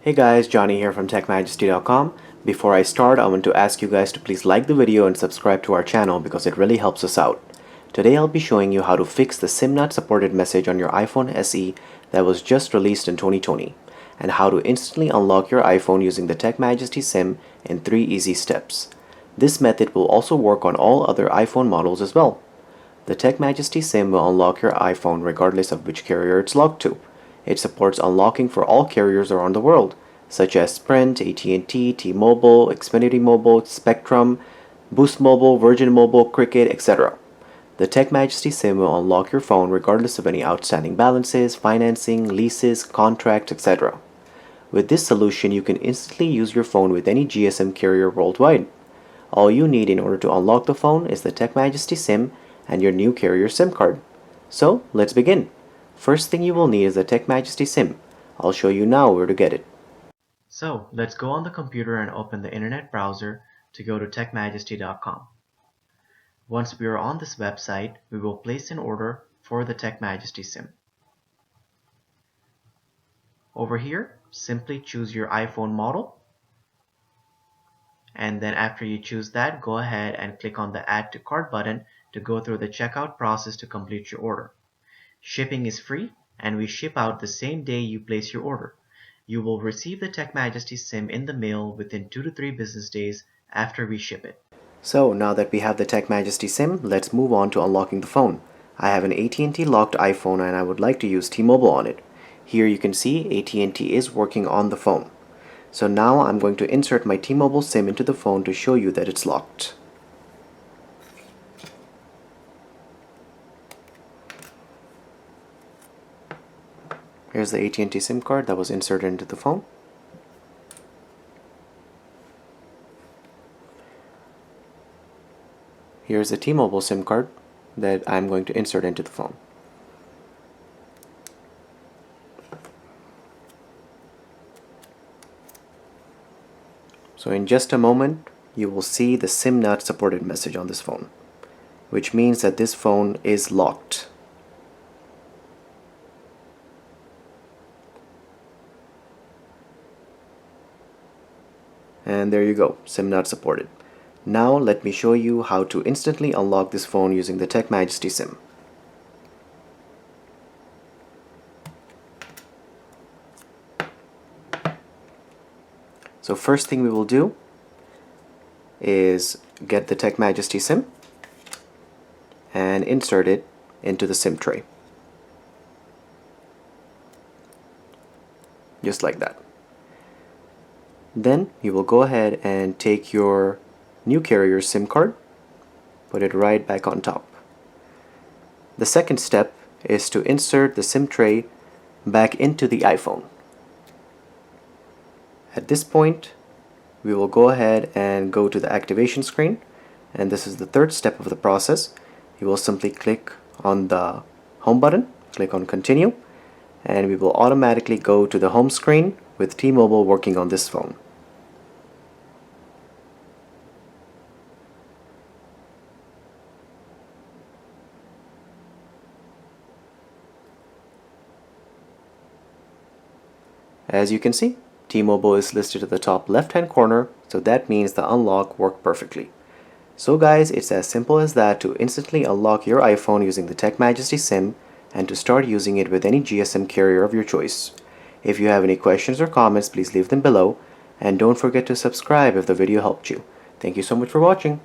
Hey guys, Johnny here from TechMajesty.com. Before I start, I want to ask you guys to please like the video and subscribe to our channel because it really helps us out. Today I'll be showing you how to fix the SIM not supported message on your iPhone SE that was just released in 2020, and how to instantly unlock your iPhone using the TechMajesty SIM in 3 easy steps. This method will also work on all other iPhone models as well. The TechMajesty SIM will unlock your iPhone regardless of which carrier it's locked to. It supports unlocking for all carriers around the world, such as Sprint, AT&T, T-Mobile, Xfinity Mobile, Spectrum, Boost Mobile, Virgin Mobile, Cricket, etc. The TechMajesty SIM will unlock your phone regardless of any outstanding balances, financing, leases, contracts, etc. With this solution, you can instantly use your phone with any GSM carrier worldwide. All you need in order to unlock the phone is the TechMajesty SIM and your new carrier SIM card. So, let's begin. First thing you will need is the TechMajesty SIM. I'll show you now where to get it. So, let's go on the computer and open the internet browser to go to TechMajesty.com. Once we are on this website, we will place an order for the TechMajesty SIM. Over here, simply choose your iPhone model. And then after you choose that, go ahead and click on the Add to Cart button to go through the checkout process to complete your order. Shipping is free, and we ship out the same day you place your order. You will receive the TechMajesty SIM in the mail within 2 to 3 business days after we ship it. So now that we have the TechMajesty SIM, let's move on to unlocking the phone. I have an AT&T locked iPhone and I would like to use T-Mobile on it. Here you can see AT&T is working on the phone. So now I'm going to insert my T-Mobile SIM into the phone to show you that it's locked. Here's the AT&T SIM card that was inserted into the phone. Here's the T-Mobile SIM card that I'm going to insert into the phone. So in just a moment, you will see the SIM not supported message on this phone, which means that this phone is locked. And there you go, SIM not supported. Now let me show you how to instantly unlock this phone using the TechMajesty SIM. So first thing we will do is get the TechMajesty SIM and insert it into the SIM tray. Just like that. Then you will go ahead and take your new carrier SIM card, put it right back on top. The second step is to insert the SIM tray back into the iPhone. At this point, we will go ahead and go to the activation screen, and this is the third step of the process. You will simply click on the home button, click on continue, and we will automatically go to the home screen with T-Mobile working on this phone. As you can see, T-Mobile is listed at the top left-hand corner, so that means the unlock worked perfectly. So guys, it's as simple as that to instantly unlock your iPhone using the TechMajesty SIM and to start using it with any GSM carrier of your choice. If you have any questions or comments, please leave them below, and don't forget to subscribe if the video helped you. Thank you so much for watching.